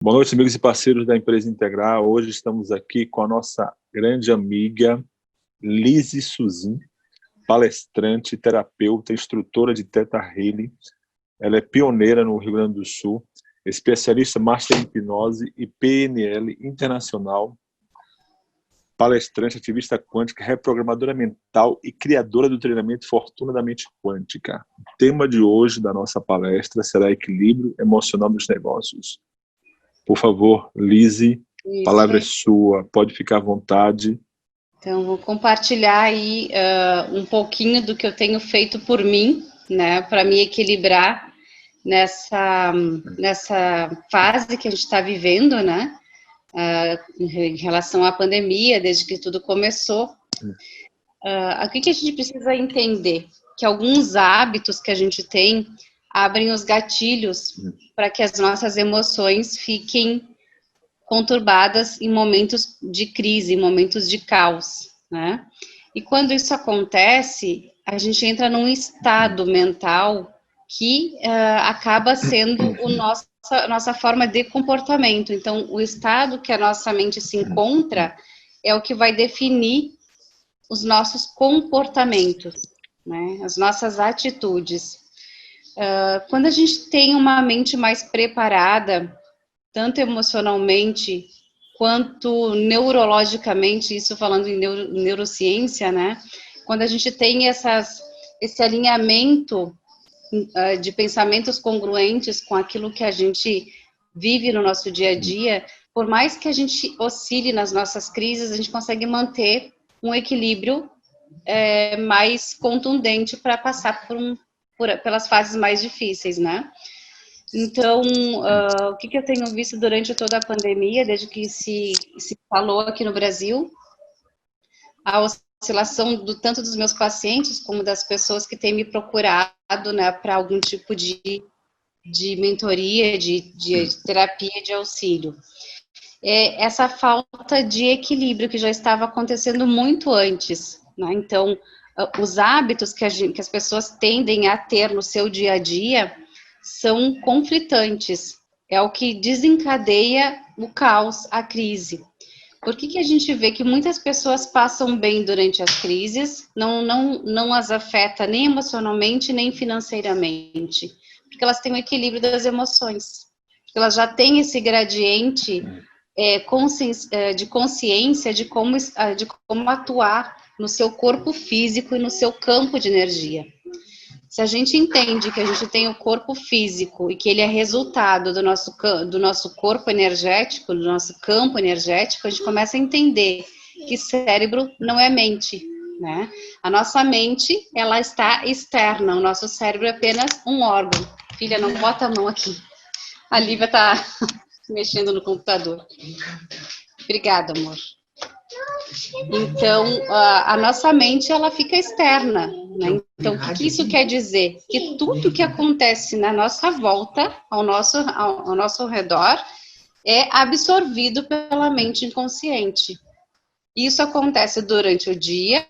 Boa noite, amigos e parceiros da Empresa Integral. Hoje estamos aqui com a nossa grande amiga Lise Suzin, palestrante, terapeuta, instrutora de Theta Healing. Ela é pioneira no Rio Grande do Sul, especialista Master em Hipnose e PNL internacional, palestrante, ativista quântica, reprogramadora mental e criadora do treinamento Fortuna da Mente Quântica. O tema de hoje da nossa palestra será equilíbrio emocional dos negócios. Por favor, Lise, a palavra é sua, pode ficar à vontade. Então, vou compartilhar aí um pouquinho do que eu tenho feito por mim, né, para me equilibrar nessa fase que a gente está vivendo, né, em relação à pandemia, desde que tudo começou. O que a gente precisa entender? Que alguns hábitos que a gente tem abrem os gatilhos para que as nossas emoções fiquem conturbadas em momentos de crise, em momentos de caos, né? E quando isso acontece, a gente entra num estado mental que acaba sendo a nossa forma de comportamento. Então, o estado que a nossa mente se encontra é o que vai definir os nossos comportamentos, né? As nossas atitudes. Quando a gente tem uma mente mais preparada, tanto emocionalmente quanto neurologicamente, isso falando em neurociência, né? Quando a gente tem esse alinhamento de pensamentos congruentes com aquilo que a gente vive no nosso dia a dia, por mais que a gente oscile nas nossas crises, a gente consegue manter um equilíbrio mais contundente para passar pelas fases mais difíceis, né? Então, o que eu tenho visto durante toda a pandemia, desde que se falou aqui no Brasil, a oscilação tanto dos meus pacientes como das pessoas que têm me procurado, né, para algum tipo de mentoria, de terapia, de auxílio. Essa falta de equilíbrio que já estava acontecendo muito antes, né? Então, os hábitos que as pessoas tendem a ter no seu dia a dia são conflitantes, é o que desencadeia o caos, a crise. Por que a gente vê que muitas pessoas passam bem durante as crises, não as afeta nem emocionalmente, nem financeiramente? Porque elas têm o equilíbrio das emoções, porque elas já têm esse gradiente de consciência de como atuar no seu corpo físico e no seu campo de energia. Se a gente entende que a gente tem o corpo físico e que ele é resultado do nosso corpo energético, do nosso campo energético, a gente começa a entender que cérebro não é mente, né? A nossa mente, ela está externa, o nosso cérebro é apenas um órgão. Filha, não bota a mão aqui. A Lívia está mexendo no computador. Obrigada, amor. Então, a nossa mente, ela fica externa, né? Então, o que isso quer dizer? Que tudo que acontece na nossa volta, ao nosso redor, é absorvido pela mente inconsciente. Isso acontece durante o dia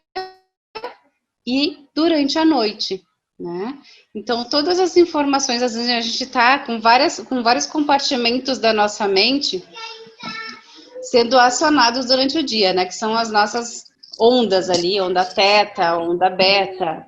e durante a noite, né? Então, todas as informações, às vezes a gente está com vários compartimentos da nossa mente sendo acionados durante o dia, né? Que são as nossas ondas ali, onda teta, onda beta,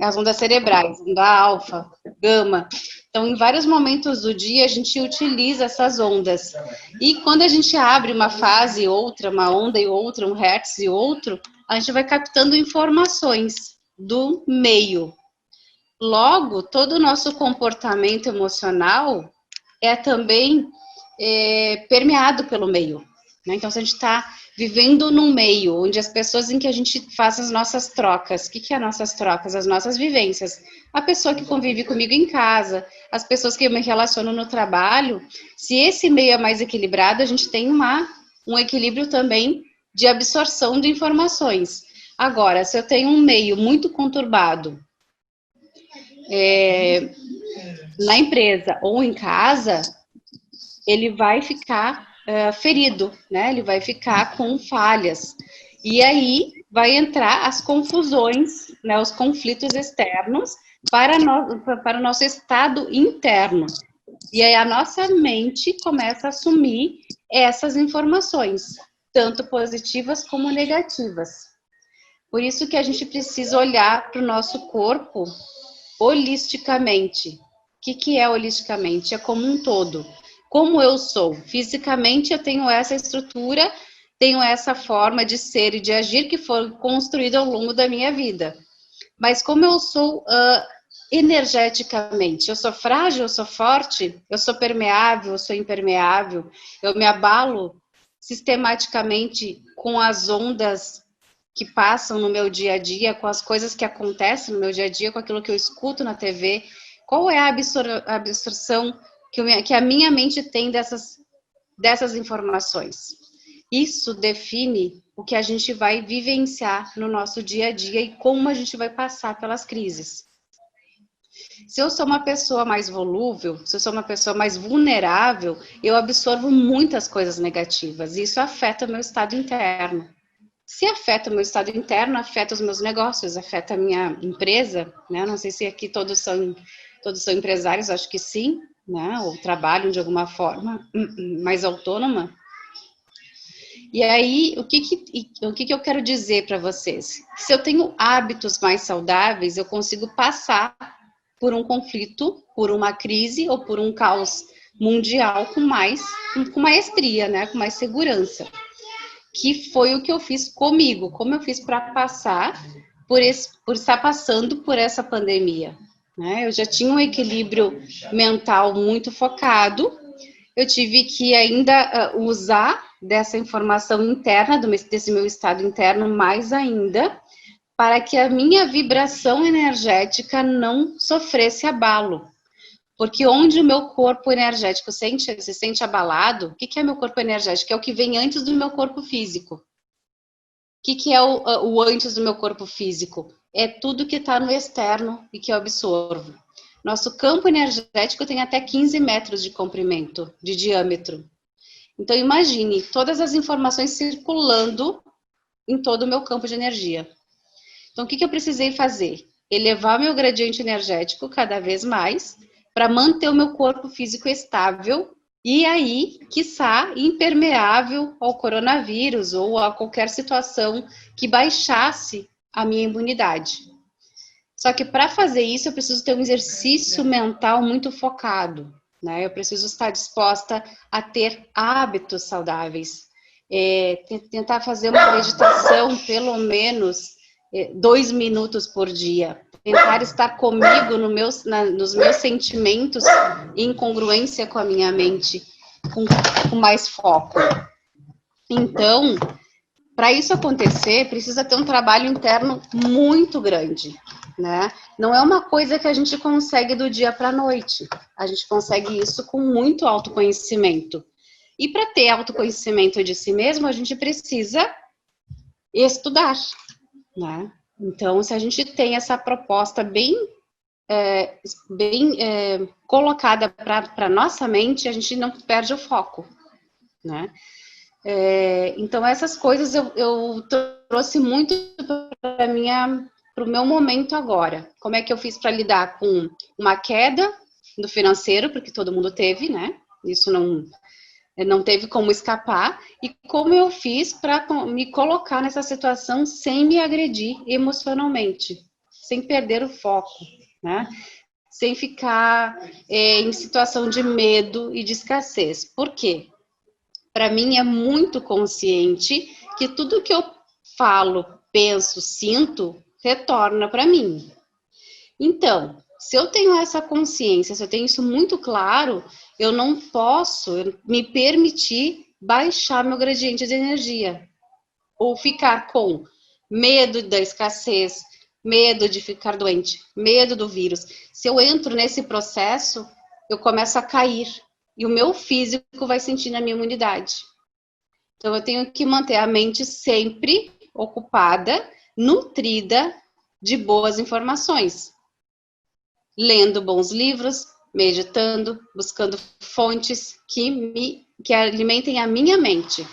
as ondas cerebrais, onda alfa, gama. Então, em vários momentos do dia, a gente utiliza essas ondas. E quando a gente abre uma fase e outra, uma onda e outra, um hertz e outro, a gente vai captando informações do meio. Logo, todo o nosso comportamento emocional é também permeado pelo meio, né? Então, se a gente está vivendo num meio onde as pessoas em que a gente faz as nossas trocas, o que é as nossas trocas? As nossas vivências. A pessoa que convive comigo em casa, as pessoas que eu me relaciono no trabalho, se esse meio é mais equilibrado, a gente tem um equilíbrio também de absorção de informações. Agora, se eu tenho um meio muito conturbado, na empresa ou em casa, ele vai ficar ferido, né? Ele vai ficar com falhas. E aí vai entrar as confusões, né? Os conflitos externos para o nosso estado interno. E aí a nossa mente começa a assumir essas informações, tanto positivas como negativas. Por isso que a gente precisa olhar para o nosso corpo holisticamente. O que é holisticamente? É como um todo. Como eu sou? Fisicamente eu tenho essa estrutura, tenho essa forma de ser e de agir que foi construída ao longo da minha vida. Mas como eu sou energeticamente? Eu sou frágil, eu sou forte, eu sou permeável, eu sou impermeável, eu me abalo sistematicamente com as ondas que passam no meu dia a dia, com as coisas que acontecem no meu dia a dia, com aquilo que eu escuto na TV. Qual é a absorção que a minha mente tem dessas informações? Isso define o que a gente vai vivenciar no nosso dia a dia e como a gente vai passar pelas crises. Se eu sou uma pessoa mais volúvel, se eu sou uma pessoa mais vulnerável, eu absorvo muitas coisas negativas e isso afeta o meu estado interno. Se afeta o meu estado interno, afeta os meus negócios, afeta a minha empresa, né? Não sei se aqui todos são empresários, acho que sim, né? Ou trabalham de alguma forma mais autônoma. E aí, o que eu quero dizer para vocês? Se eu tenho hábitos mais saudáveis, eu consigo passar por um conflito, por uma crise ou por um caos mundial com maestria, né? Com mais segurança. Que foi o que eu fiz comigo, como eu fiz para passar por estar passando por essa pandemia, né? Eu já tinha um equilíbrio mental muito focado, eu tive que ainda usar dessa informação interna, desse meu estado interno mais ainda, para que a minha vibração energética não sofresse abalo. Porque onde o meu corpo energético se sente abalado, o que é meu corpo energético? É o que vem antes do meu corpo físico. O que é o antes do meu corpo físico? É tudo que está no externo e que eu absorvo. Nosso campo energético tem até 15 metros de comprimento, de diâmetro. Então, imagine todas as informações circulando em todo o meu campo de energia. Então, o que eu precisei fazer? Elevar meu gradiente energético cada vez mais, para manter o meu corpo físico estável e aí, quiçá, impermeável ao coronavírus ou a qualquer situação que baixasse a minha imunidade. Só que para fazer isso, eu preciso ter um exercício mental muito focado, né? Eu preciso estar disposta a ter hábitos saudáveis, tentar fazer uma meditação, pelo menos 2 minutos por dia, tentar estar comigo nos meus sentimentos em congruência com a minha mente, com mais foco. Então, para isso acontecer, precisa ter um trabalho interno muito grande, né? Não é uma coisa que a gente consegue do dia para a noite. A gente consegue isso com muito autoconhecimento. E para ter autoconhecimento de si mesmo, a gente precisa estudar, né? Então, se a gente tem essa proposta bem colocada para nossa mente, a gente não perde o foco, né? Então, essas coisas eu trouxe muito para o meu momento agora. Como é que eu fiz para lidar com uma queda do financeiro, porque todo mundo teve, né? Isso não teve como escapar, e como eu fiz para me colocar nessa situação sem me agredir emocionalmente, sem perder o foco, né? Sem ficar em situação de medo e de escassez. Por quê? Para mim é muito consciente que tudo que eu falo, penso, sinto, retorna para mim. Então, se eu tenho essa consciência, se eu tenho isso muito claro, eu não posso me permitir baixar meu gradiente de energia. Ou ficar com medo da escassez, medo de ficar doente, medo do vírus. Se eu entro nesse processo, eu começo a cair. E o meu físico vai sentir na minha imunidade. Então, eu tenho que manter a mente sempre ocupada, nutrida de boas informações. Lendo bons livros, meditando, buscando fontes que alimentem a minha mente.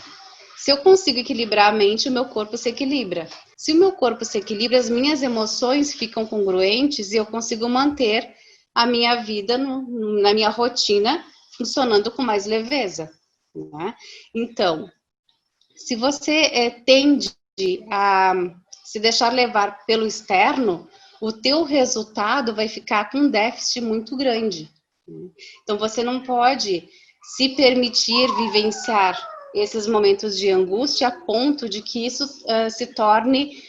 Se eu consigo equilibrar a mente, o meu corpo se equilibra. Se o meu corpo se equilibra, as minhas emoções ficam congruentes e eu consigo manter a minha vida, na minha rotina, funcionando com mais leveza, né? Então, se você tende a se deixar levar pelo externo, o teu resultado vai ficar com um déficit muito grande. Então, você não pode se permitir vivenciar esses momentos de angústia a ponto de que isso se torne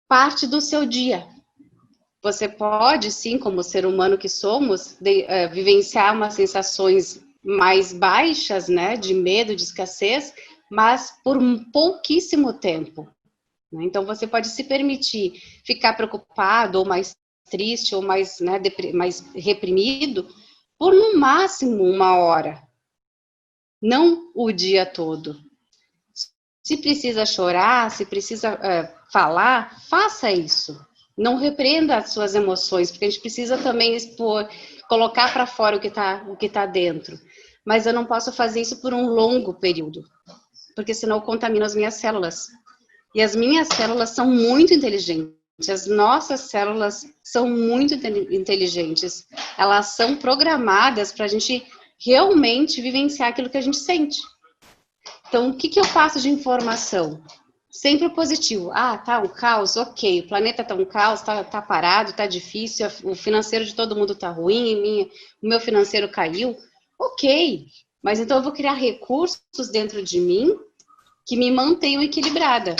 parte do seu dia. Você pode, sim, como ser humano que somos, vivenciar umas sensações mais baixas, né, de medo, de escassez, mas por um pouquíssimo tempo. Então, você pode se permitir ficar preocupado, ou mais triste, ou mais, né, mais reprimido, por no máximo 1 hora, não o dia todo. Se precisa chorar, se precisa falar, faça isso. Não repreenda as suas emoções, porque a gente precisa também expor, colocar para fora o que tá dentro. Mas eu não posso fazer isso por um longo período, porque senão eu contamino as minhas células. E as minhas células são muito inteligentes. As nossas células são muito inteligentes. Elas são programadas para a gente realmente vivenciar aquilo que a gente sente. Então, o que eu passo de informação? Sempre positivo. Ah, tá um caos, ok. O planeta tá um caos, tá parado, tá difícil, o financeiro de todo mundo tá ruim, o meu financeiro caiu. Ok, mas então eu vou criar recursos dentro de mim que me mantenham equilibrada.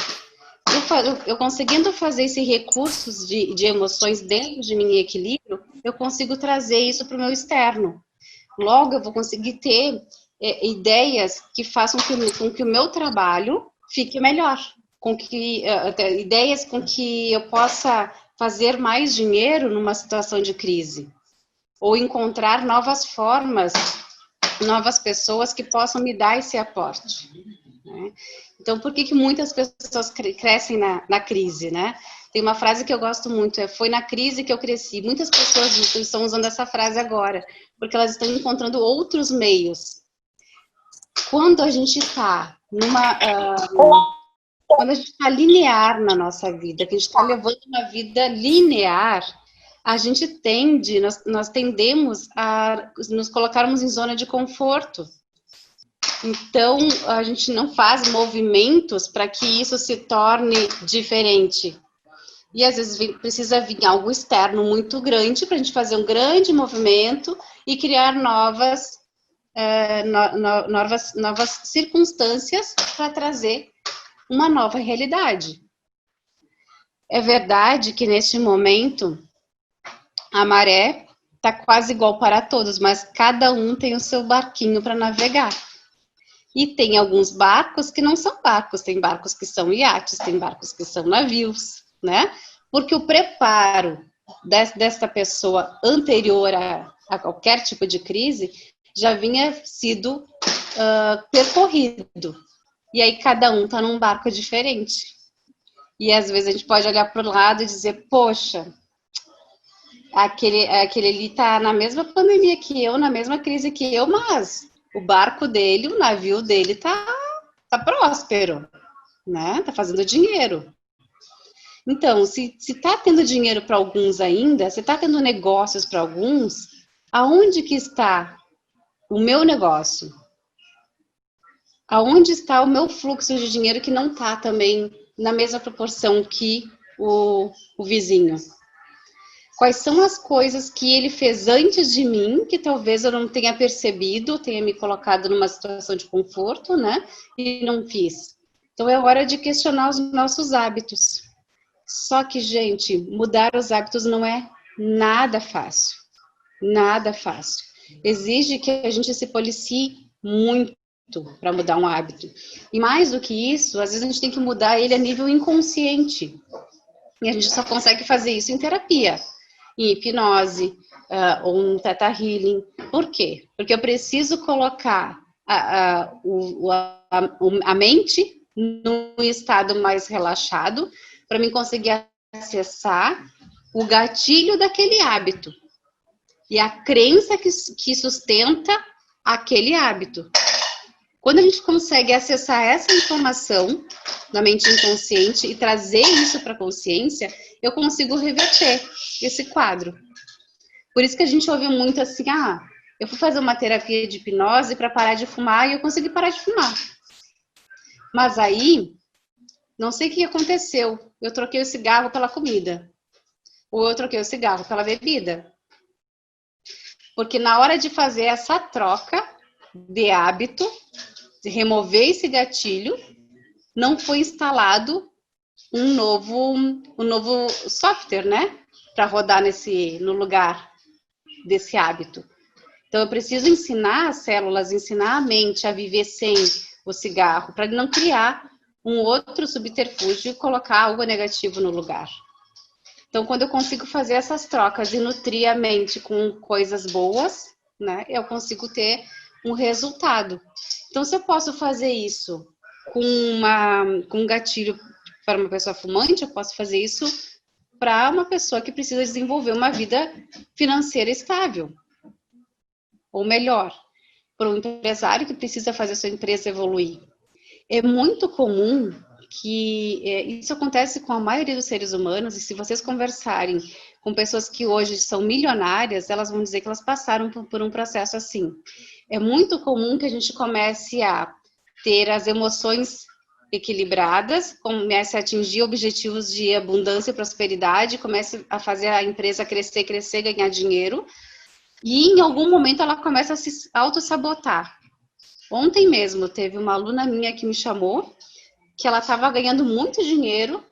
Eu conseguindo fazer esses recursos de emoções dentro de mim em equilíbrio, eu consigo trazer isso para o meu externo. Logo, eu vou conseguir ter ideias que façam com que o meu trabalho fique melhor. Ideias com que eu possa fazer mais dinheiro numa situação de crise. Ou encontrar novas formas, novas pessoas que possam me dar esse aporte. Né? Então, por que muitas pessoas crescem na crise, né? Tem uma frase que eu gosto muito, foi na crise que eu cresci. Muitas pessoas estão usando essa frase agora, porque elas estão encontrando outros meios. Quando a gente está quando a gente está linear na nossa vida, que a gente está levando uma vida linear, a gente nós tendemos a nos colocarmos em zona de conforto. Então, a gente não faz movimentos para que isso se torne diferente. E às vezes precisa vir algo externo muito grande para a gente fazer um grande movimento e criar novas circunstâncias para trazer uma nova realidade. É verdade que neste momento a maré está quase igual para todos, mas cada um tem o seu barquinho para navegar. E tem alguns barcos que não são barcos, tem barcos que são iates, tem barcos que são navios, né? Porque o preparo desta pessoa anterior a qualquer tipo de crise já vinha sido percorrido. E aí cada um está num barco diferente. E às vezes a gente pode olhar para o lado e dizer, poxa, aquele ali está na mesma pandemia que eu, na mesma crise que eu, mas o barco dele, o navio dele tá próspero, né? Tá fazendo dinheiro. Então, se tá tendo dinheiro para alguns ainda, se tá tendo negócios para alguns, aonde que está o meu negócio? Aonde está o meu fluxo de dinheiro que não tá também na mesma proporção que o vizinho? Quais são as coisas que ele fez antes de mim, que talvez eu não tenha percebido, tenha me colocado numa situação de conforto, né? E não fiz. Então, é hora de questionar os nossos hábitos. Só que, gente, mudar os hábitos não é nada fácil. Nada fácil. Exige que a gente se policie muito para mudar um hábito. E mais do que isso, às vezes a gente tem que mudar ele a nível inconsciente. E a gente só consegue fazer isso em terapia. Em hipnose, ou um Theta Healing. Por quê? Porque eu preciso colocar a mente num estado mais relaxado para mim conseguir acessar o gatilho daquele hábito e a crença que sustenta aquele hábito. Quando a gente consegue acessar essa informação na mente inconsciente e trazer isso para a consciência, eu consigo reverter esse quadro. Por isso que a gente ouve muito assim, eu fui fazer uma terapia de hipnose para parar de fumar e eu consegui parar de fumar. Mas aí, não sei o que aconteceu. Eu troquei o cigarro pela comida. Ou eu troquei o cigarro pela bebida. Porque na hora de fazer essa troca de hábito, de remover esse gatilho, não foi instalado um novo software, né? Para rodar no lugar desse hábito. Então, eu preciso ensinar as células, ensinar a mente a viver sem o cigarro, para não criar um outro subterfúgio e colocar algo negativo no lugar. Então, quando eu consigo fazer essas trocas e nutrir a mente com coisas boas, né, eu consigo ter um resultado. Então, se eu posso fazer isso com um gatilho para uma pessoa fumante, eu posso fazer isso para uma pessoa que precisa desenvolver uma vida financeira estável. Ou melhor, para um empresário que precisa fazer a sua empresa evoluir. É muito comum que isso acontece com a maioria dos seres humanos, e se vocês conversarem com pessoas que hoje são milionárias, elas vão dizer que elas passaram por um processo assim. É muito comum que a gente comece a ter as emoções equilibradas, comece a atingir objetivos de abundância e prosperidade, comece a fazer a empresa crescer, ganhar dinheiro, e em algum momento ela começa a se auto-sabotar. Ontem mesmo teve uma aluna minha que me chamou, que ela estava ganhando muito dinheiro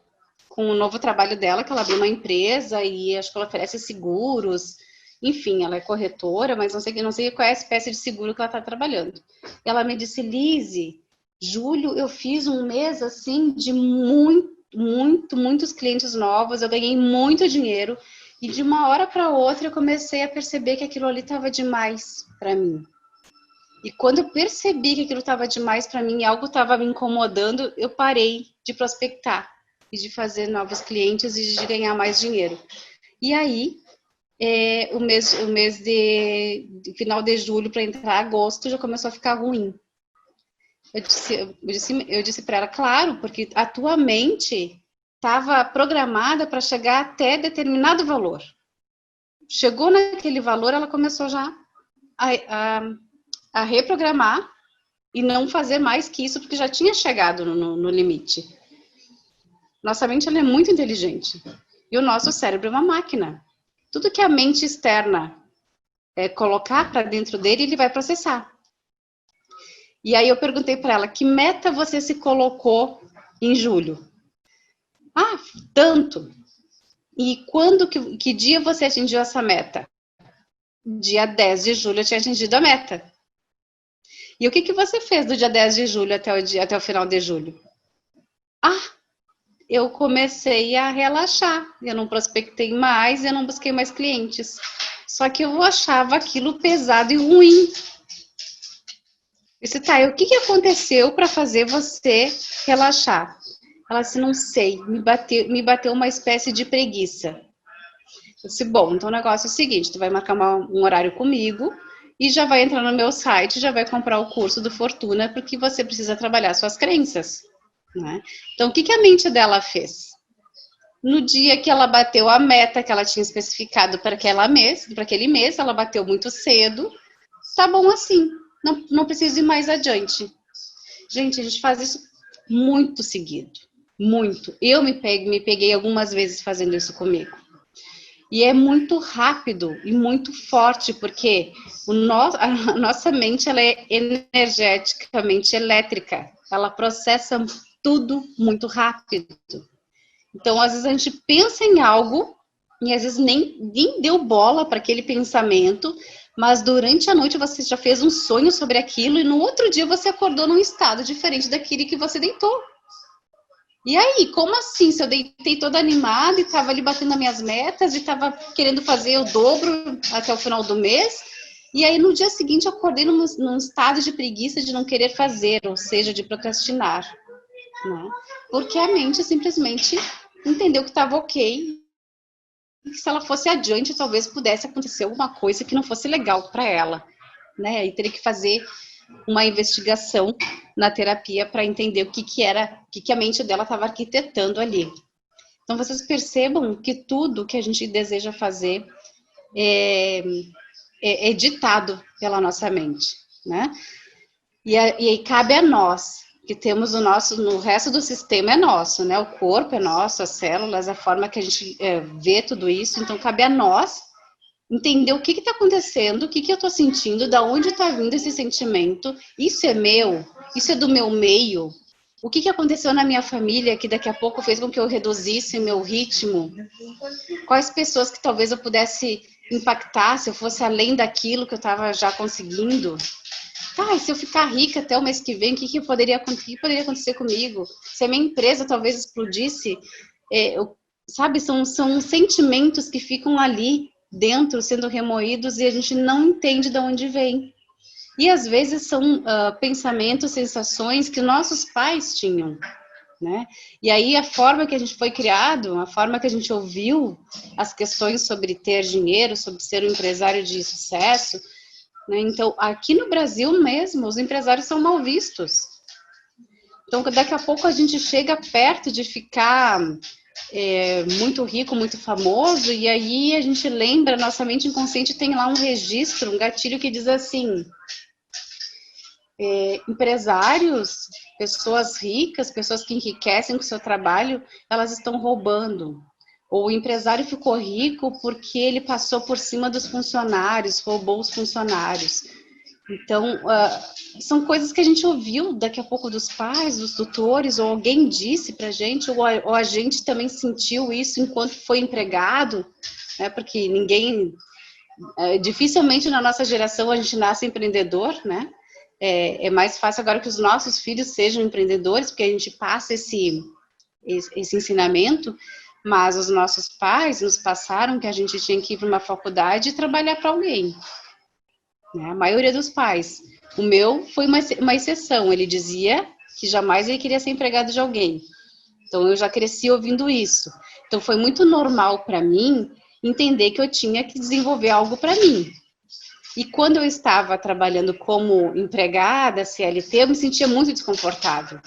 com o novo trabalho dela, que ela abriu uma empresa e acho que ela oferece seguros, enfim, ela é corretora, mas não sei qual é a espécie de seguro que ela está trabalhando. E ela me disse, Lise, julho eu fiz um mês assim de muitos clientes novos, eu ganhei muito dinheiro e de uma hora para outra eu comecei a perceber que aquilo ali estava demais para mim. E quando eu percebi que aquilo estava demais para mim e algo estava me incomodando, eu parei de prospectar e de fazer novos clientes e de ganhar mais dinheiro. E aí, o mês de final de julho para entrar agosto já começou a ficar ruim. Eu disse para ela, claro, porque a tua mente estava programada para chegar até determinado valor. Chegou naquele valor, ela começou já a reprogramar e não fazer mais que isso, porque já tinha chegado no limite. Nossa mente ela é muito inteligente. E o nosso cérebro é uma máquina. Tudo que a mente externa colocar para dentro dele, ele vai processar. E aí eu perguntei para ela, que meta você se colocou em julho? Tanto. E que dia você atingiu essa meta? Dia 10 de julho eu tinha atingido a meta. E o que você fez do dia 10 de julho até o final de julho? Eu comecei a relaxar. Eu não prospectei mais, eu não busquei mais clientes. Só que eu achava aquilo pesado e ruim. Eu disse, o que aconteceu para fazer você relaxar? Ela disse, não sei, me bateu uma espécie de preguiça. Eu disse, bom, então o negócio é o seguinte, tu vai marcar um horário comigo e já vai entrar no meu site, já vai comprar o curso do Fortuna, porque você precisa trabalhar suas crenças, né? Então, o que a mente dela fez? No dia que ela bateu a meta que ela tinha especificado para aquele mês, ela bateu muito cedo, tá bom assim, não preciso ir mais adiante. Gente, a gente faz isso muito seguido, muito. Eu me peguei algumas vezes fazendo isso comigo. E é muito rápido e muito forte, porque a nossa mente ela é energeticamente elétrica. Ela processa tudo muito rápido. Então, às vezes a gente pensa em algo e às vezes nem deu bola para aquele pensamento, mas durante a noite você já fez um sonho sobre aquilo e no outro dia você acordou num estado diferente daquele que você deitou. E aí, como assim? Se eu deitei toda animada e estava ali batendo as minhas metas e estava querendo fazer o dobro até o final do mês, e aí no dia seguinte eu acordei num estado de preguiça de não querer fazer, ou seja, de procrastinar, né? Porque a mente simplesmente entendeu que estava ok, e que se ela fosse adiante, talvez pudesse acontecer alguma coisa que não fosse legal para ela, né? E teria que fazer uma investigação na terapia para entender o que a mente dela estava arquitetando ali. Então, vocês percebam que tudo que a gente deseja fazer é ditado pela nossa mente, né? E aí cabe a nós, que temos no resto do sistema é nosso, né? O corpo é nosso, as células, a forma que a gente vê tudo isso, então cabe a nós entender o que está acontecendo, o que eu estou sentindo, da onde está vindo esse sentimento, isso é meu, isso é do meu meio, o que aconteceu na minha família que daqui a pouco fez com que eu reduzisse meu ritmo, quais pessoas que talvez eu pudesse impactar se eu fosse além daquilo que eu estava já conseguindo. Tá, e se eu ficar rica até o mês que vem, o que poderia acontecer comigo? Se a minha empresa talvez explodisse, sabe, são sentimentos que ficam ali dentro, sendo remoídos, e a gente não entende de onde vem. E às vezes são pensamentos, sensações que nossos pais tinham, né? E aí a forma que a gente foi criado, a forma que a gente ouviu as questões sobre ter dinheiro, sobre ser um empresário de sucesso, né? Então, aqui no Brasil mesmo, os empresários são mal vistos. Então, daqui a pouco a gente chega perto de ficar muito rico, muito famoso, e aí a gente lembra, nossa mente inconsciente tem lá um registro, um gatilho que diz assim, empresários, pessoas ricas, pessoas que enriquecem com o seu trabalho, elas estão roubando. Ou o empresário ficou rico porque ele passou por cima dos funcionários, roubou os funcionários. Então, são coisas que a gente ouviu daqui a pouco dos pais, dos tutores, ou alguém disse pra gente, ou a gente também sentiu isso enquanto foi empregado, né? Porque dificilmente na nossa geração a gente nasce empreendedor, né? É mais fácil agora que os nossos filhos sejam empreendedores, porque a gente passa esse ensinamento, mas os nossos pais nos passaram que a gente tinha que ir para uma faculdade e trabalhar para alguém. Né? A maioria dos pais. O meu foi uma exceção, ele dizia que jamais ele queria ser empregado de alguém. Então, eu já cresci ouvindo isso. Então, foi muito normal para mim entender que eu tinha que desenvolver algo para mim. E quando eu estava trabalhando como empregada, CLT, eu me sentia muito desconfortável.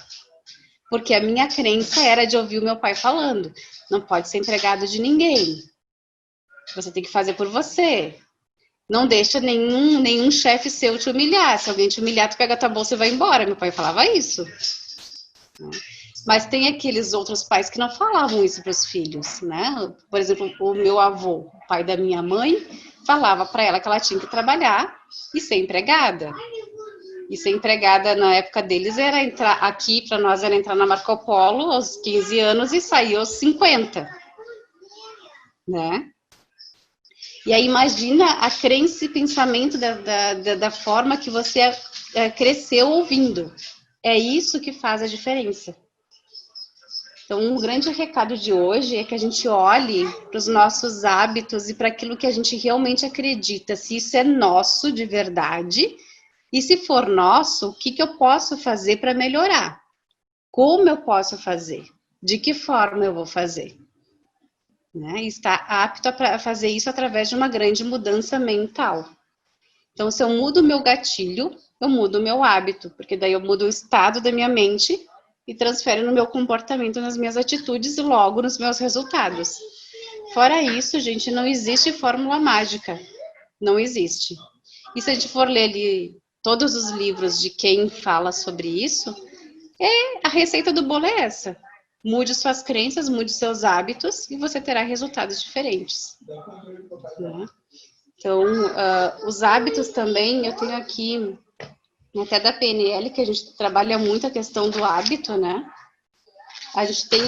Porque a minha crença era de ouvir o meu pai falando, não pode ser empregado de ninguém. Você tem que fazer por você. Não deixa nenhum chefe seu te humilhar. Se alguém te humilhar, tu pega a tua bolsa e vai embora. Meu pai falava isso. Mas tem aqueles outros pais que não falavam isso para os filhos, né? Por exemplo, o meu avô, o pai da minha mãe, falava para ela que ela tinha que trabalhar e ser empregada. E ser empregada na época deles era entrar aqui, para nós era entrar na Marco Polo aos 15 anos e sair aos 50, né? E aí imagina a crença e pensamento da forma que você cresceu ouvindo. É isso que faz a diferença. Então, um grande recado de hoje é que a gente olhe para os nossos hábitos e para aquilo que a gente realmente acredita, se isso é nosso de verdade, e se for nosso, o que eu posso fazer para melhorar? Como eu posso fazer? De que forma eu vou fazer? Né? E está apto a fazer isso através de uma grande mudança mental. Então, se eu mudo o meu gatilho, eu mudo o meu hábito, porque daí eu mudo o estado da minha mente e transfere no meu comportamento, nas minhas atitudes e logo nos meus resultados. Fora isso, gente, não existe fórmula mágica. Não existe. E se a gente for ler ali todos os livros de quem fala sobre isso, a receita do bolo é essa. Mude suas crenças, mude seus hábitos e você terá resultados diferentes. Né? Então, os hábitos também, eu tenho aqui, até da PNL, que a gente trabalha muito a questão do hábito, né? A gente tem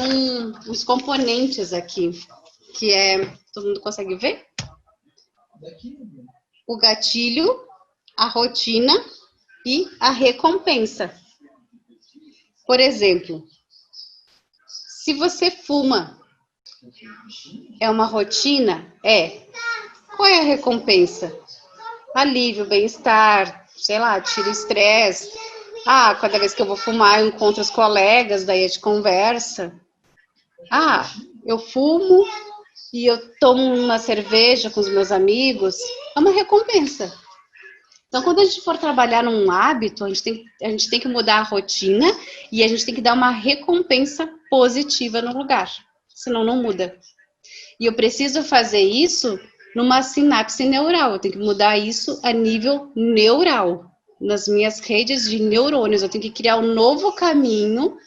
uns componentes aqui, que todo mundo consegue ver? O gatilho, a rotina e a recompensa. Por exemplo, se você fuma, é uma rotina? Qual é a recompensa? Alívio, bem-estar, sei lá, tira o estresse. Cada vez que eu vou fumar, eu encontro os colegas, daí a gente conversa. Eu fumo e eu tomo uma cerveja com os meus amigos, é uma recompensa. Então, quando a gente for trabalhar num hábito, a gente tem que mudar a rotina e a gente tem que dar uma recompensa positiva no lugar, senão não muda. E eu preciso fazer isso numa sinapse neural. Eu tenho que mudar isso a nível neural, nas minhas redes de neurônios. Eu tenho que criar um novo caminho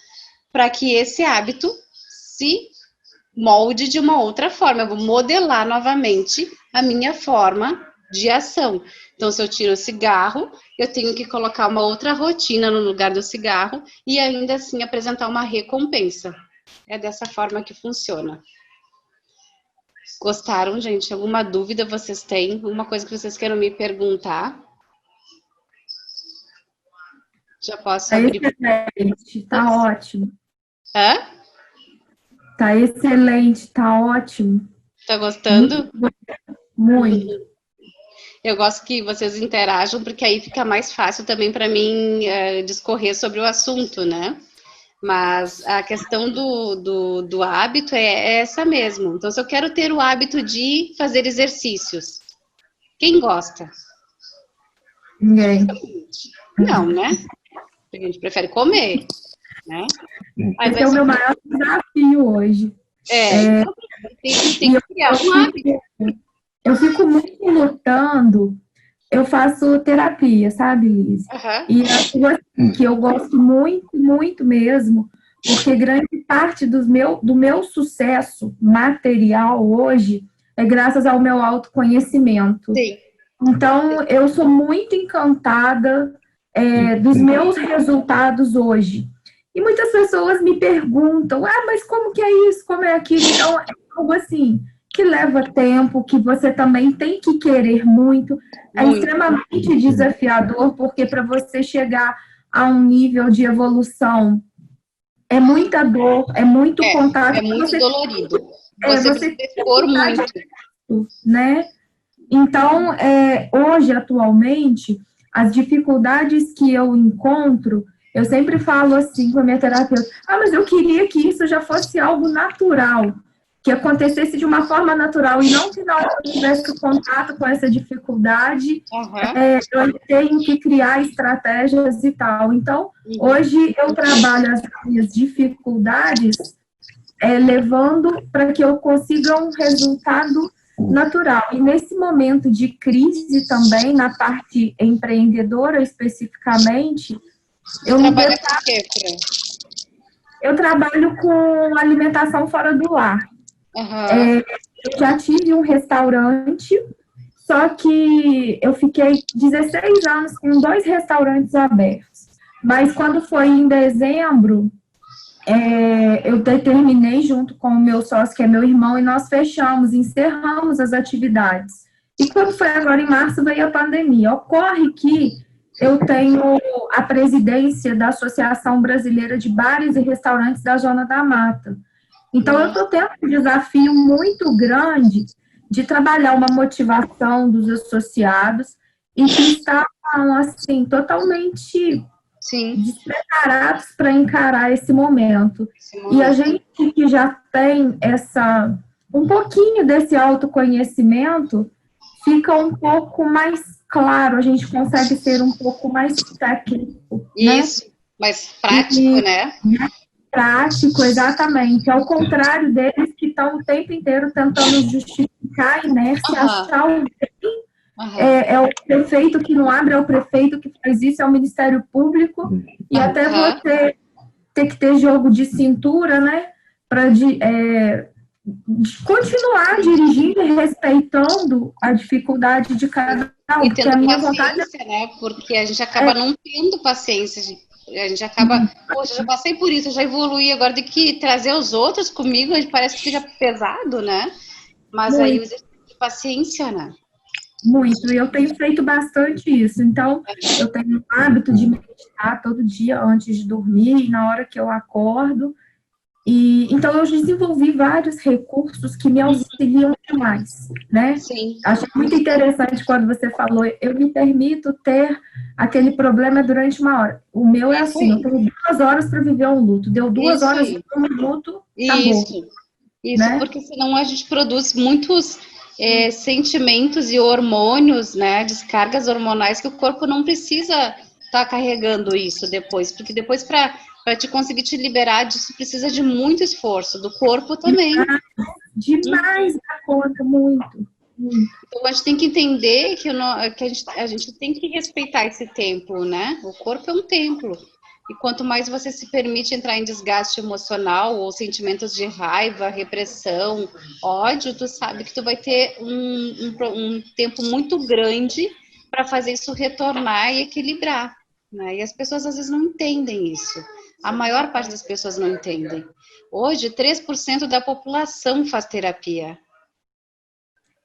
para que esse hábito se molde de uma outra forma. Eu vou modelar novamente a minha forma de ação. Então, se eu tiro o cigarro, eu tenho que colocar uma outra rotina no lugar do cigarro e ainda assim apresentar uma recompensa. É dessa forma que funciona. Gostaram, gente? Alguma dúvida vocês têm? Alguma coisa que vocês queiram me perguntar? Já posso abrir. Excelente, tá ótimo. Hã? Tá excelente, tá ótimo. Tá gostando? Muito. Eu gosto que vocês interajam, porque aí fica mais fácil também para mim discorrer sobre o assunto, né? Mas a questão do hábito é essa mesmo. Então, se eu quero ter o hábito de fazer exercícios, quem gosta? Ninguém. Não, né? A gente prefere comer, né? Esse é o meu maior desafio hoje. Então, tem que criar um hábito. Eu fico muito lutando. Eu faço terapia, sabe, Liz? Uhum. E é algo assim que eu gosto muito, muito mesmo, porque grande parte do meu sucesso material hoje é graças ao meu autoconhecimento. Sim. Então, eu sou muito encantada dos meus resultados hoje. E muitas pessoas me perguntam, mas como que é isso, como é aquilo? Então, é algo assim, que leva tempo, que você também tem que querer muito. É extremamente desafiador, porque para você chegar a um nível de evolução, é muita dor, é muito contato. É muito dolorido. Você precisa expor muito. Né? Então, hoje, atualmente, as dificuldades que eu encontro, eu sempre falo assim com a minha terapeuta, mas eu queria que isso já fosse algo natural, que acontecesse de uma forma natural, e não que na hora que eu tivesse contato com essa dificuldade, eu tenho que criar estratégias e tal. Então, hoje eu trabalho as minhas dificuldades levando para que eu consiga um resultado natural. E nesse momento de crise também, na parte empreendedora especificamente, eu trabalho com alimentação fora do lar. Eu já tive um restaurante, só que eu fiquei 16 anos com 2 restaurantes abertos. Mas quando foi em dezembro, eu determinei junto com o meu sócio, que é meu irmão, e nós encerramos as atividades. E quando foi agora em março, veio a pandemia. Ocorre que eu tenho a presidência da Associação Brasileira de Bares e Restaurantes da Zona da Mata. Então, eu estou tendo um desafio muito grande de trabalhar uma motivação dos associados e que estavam, assim, totalmente despreparados para encarar esse momento. E a gente que já tem um pouquinho desse autoconhecimento, fica um pouco mais claro, a gente consegue ser um pouco mais técnico. Isso, mais prático, né? Prático, exatamente. Ao contrário deles que estão o tempo inteiro tentando justificar a inércia, achar o é o prefeito que não abre, é o prefeito que faz isso, é o Ministério Público, e até você ter que ter jogo de cintura, né, para continuar dirigindo e respeitando a dificuldade de cada um. E tendo a minha paciência, né, porque a gente acaba não tendo paciência, a gente acaba, poxa, já passei por isso, já evoluí, agora de que trazer os outros comigo, parece que fica pesado, né, mas aí o exercício de paciência, né. Muito, e eu tenho feito bastante isso. Então, eu tenho o hábito de meditar todo dia antes de dormir, na hora que eu acordo. Então, eu desenvolvi vários recursos que me auxiliam demais, né? Sim. Achei muito interessante quando você falou, eu me permito ter aquele problema durante 1 hora. O meu é assim, eu tenho 2 horas para viver um luto. Deu 2 horas e 1 minuto, acabou. Isso, né? Porque senão a gente produz muitos sentimentos e hormônios, né? Descargas hormonais que o corpo não precisa estar carregando isso depois, porque depois para te conseguir te liberar disso precisa de muito esforço, do corpo também. Demais da conta, muito. Então, a gente tem que entender que, a gente tem que respeitar esse templo, né? O corpo é um templo. E quanto mais você se permite entrar em desgaste emocional ou sentimentos de raiva, repressão, ódio, tu sabe que tu vai ter um tempo muito grande para fazer isso retornar e equilibrar, né? E as pessoas às vezes não entendem isso. A maior parte das pessoas não entendem. Hoje, 3% da população faz terapia.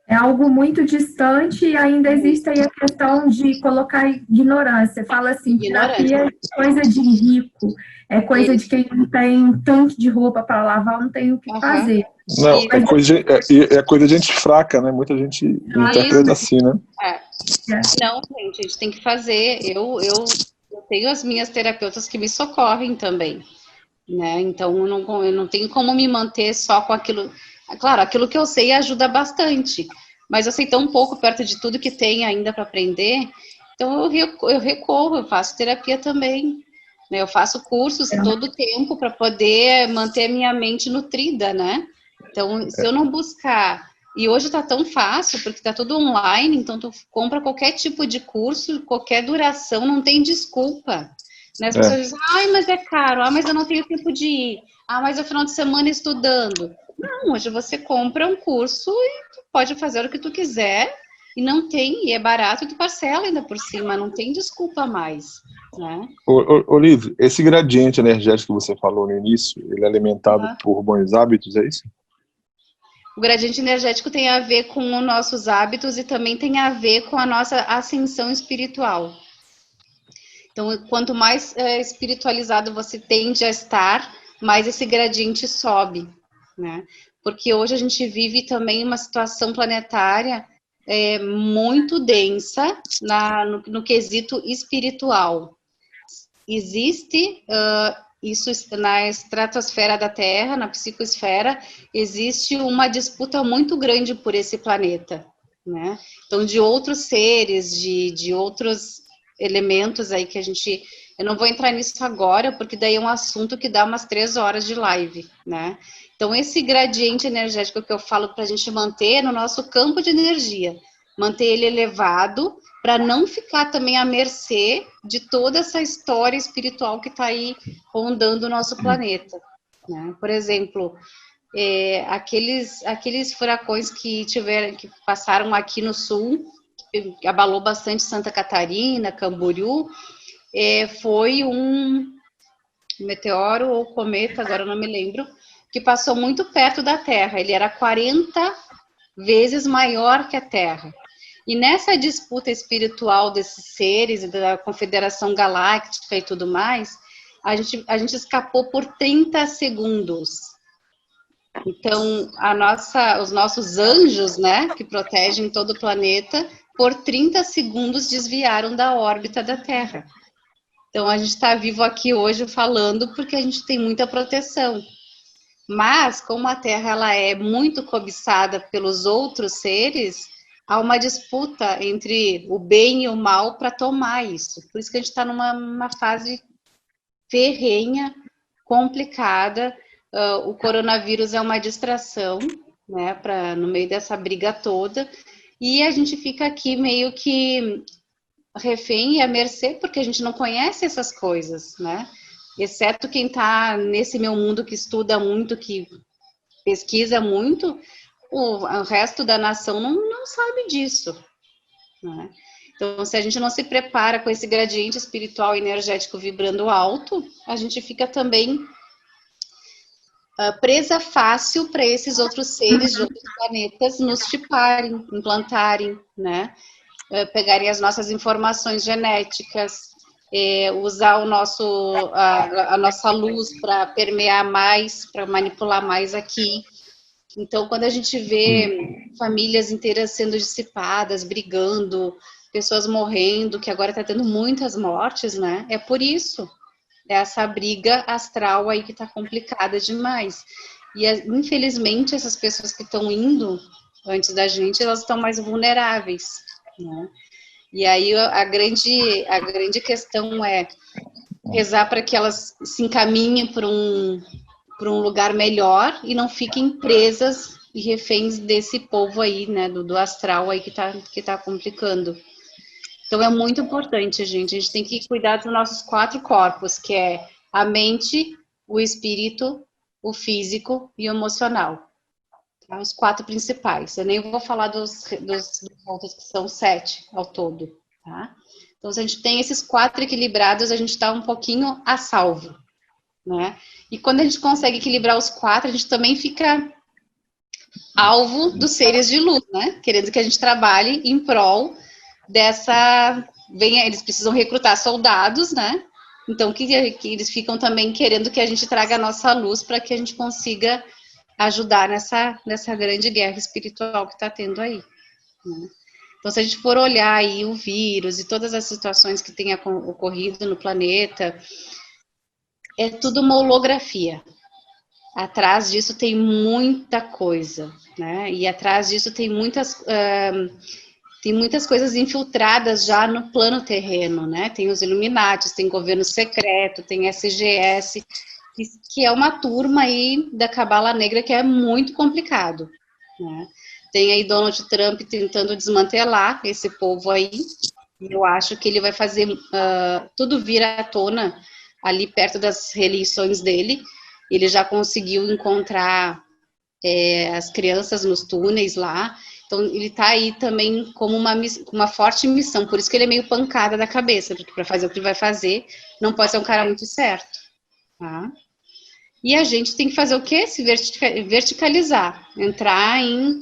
É algo muito distante e ainda existe aí a questão de colocar ignorância. Fala assim, terapia é coisa de rico, é coisa de quem não tem tanque de roupa para lavar, não tem o que fazer. Não, é coisa de gente fraca, né? Muita gente interpreta assim, né? Não, gente, a gente tem que fazer. Eu tenho as minhas terapeutas que me socorrem também, né? Então, eu não tenho como me manter só com aquilo. Claro, aquilo que eu sei ajuda bastante, mas eu sei tão pouco perto de tudo que tem ainda para aprender, então eu recorro, eu faço terapia também, né? Eu faço cursos todo o tempo para poder manter a minha mente nutrida, né? Então, se eu não buscar, e hoje está tão fácil, porque está tudo online, então tu compra qualquer tipo de curso, qualquer duração, não tem desculpa. Né? As pessoas dizem, ai, mas é caro, mas eu não tenho tempo de ir, mas é o final de semana estudando. Não, hoje você compra um curso e tu pode fazer o que tu quiser, e é barato, e tu parcela ainda por cima, não tem desculpa mais, né? Liv, esse gradiente energético que você falou no início, ele é alimentado por bons hábitos, é isso? O gradiente energético tem a ver com os nossos hábitos e também tem a ver com a nossa ascensão espiritual. Então, quanto mais espiritualizado você tende a estar, mais esse gradiente sobe, né? Porque hoje a gente vive também uma situação planetária muito densa no quesito espiritual. Existe isso na estratosfera da Terra, na psicosfera, existe uma disputa muito grande por esse planeta, né? Então, de outros seres, de outros elementos aí que eu não vou entrar nisso agora, porque daí é um assunto que dá umas 3 horas de live, né? Então, esse gradiente energético que eu falo para a gente manter no nosso campo de energia, manter ele elevado, para não ficar também à mercê de toda essa história espiritual que está aí rondando o nosso planeta, né? Por exemplo, aqueles furacões que passaram aqui no sul, que abalou bastante Santa Catarina, Camboriú, foi um meteoro ou cometa, agora eu não me lembro, que passou muito perto da Terra. Ele era 40 vezes maior que a Terra. E nessa disputa espiritual desses seres, da Confederação Galáctica e tudo mais, a gente escapou por 30 segundos. Então, os nossos anjos, né, que protegem todo o planeta, por 30 segundos desviaram da órbita da Terra. Então, a gente está vivo aqui hoje falando porque a gente tem muita proteção. Mas, como a Terra ela é muito cobiçada pelos outros seres, há uma disputa entre o bem e o mal para tomar isso. Por isso que a gente está numa fase ferrenha, complicada. O coronavírus é uma distração, né, no meio dessa briga toda. E a gente fica aqui meio que refém e à mercê, porque a gente não conhece essas coisas, né? Exceto quem está nesse meu mundo que estuda muito, que pesquisa muito, o resto da nação não sabe disso, né? Então, se a gente não se prepara com esse gradiente espiritual e energético vibrando alto, a gente fica também presa fácil para esses outros seres de outros planetas nos chiparem, implantarem, né? Pegarem as nossas informações genéticas, usar a nossa luz para permear mais, para manipular mais aqui. Então, quando a gente vê famílias inteiras sendo dissipadas, brigando, pessoas morrendo, que agora está tendo muitas mortes, né? É por isso. É essa briga astral aí que está complicada demais. E, infelizmente, essas pessoas que estão indo antes da gente, elas estão mais vulneráveis, né? E aí a grande questão é rezar para que elas se encaminhem para um lugar melhor e não fiquem presas e reféns desse povo aí, né, do astral aí que tá complicando. Então é muito importante, gente. A gente tem que cuidar dos nossos 4 corpos, que é a mente, o espírito, o físico e o emocional. Tá? Os 4 principais. Eu nem vou falar dos outros, que são 7 ao todo. Tá? Então, se a gente tem esses 4 equilibrados, a gente está um pouquinho a salvo. Né? E quando a gente consegue equilibrar os 4, a gente também fica alvo dos seres de luz, né? Querendo que a gente trabalhe em prol dessa... eles precisam recrutar soldados, né? Então, que eles ficam também querendo que a gente traga a nossa luz para que a gente consiga ajudar nessa grande guerra espiritual que está tendo aí. Né? Então, se a gente for olhar aí o vírus e todas as situações que têm ocorrido no planeta, é tudo uma holografia. Atrás disso tem muita coisa, né? E atrás disso tem muitas coisas infiltradas já no plano terreno, né? Tem os Illuminatis, tem governo secreto, tem SGS, que é uma turma aí da Cabala Negra que é muito complicado, né? Tem aí Donald Trump tentando desmantelar esse povo aí, e eu acho que ele vai fazer tudo vir à tona ali perto das reeleições dele. Ele já conseguiu encontrar as crianças nos túneis lá. Então, ele está aí também como uma forte missão. Por isso que ele é meio pancada da cabeça, porque para fazer o que ele vai fazer, não pode ser um cara muito certo. Tá? E a gente tem que fazer o quê? Se verticalizar. Entrar em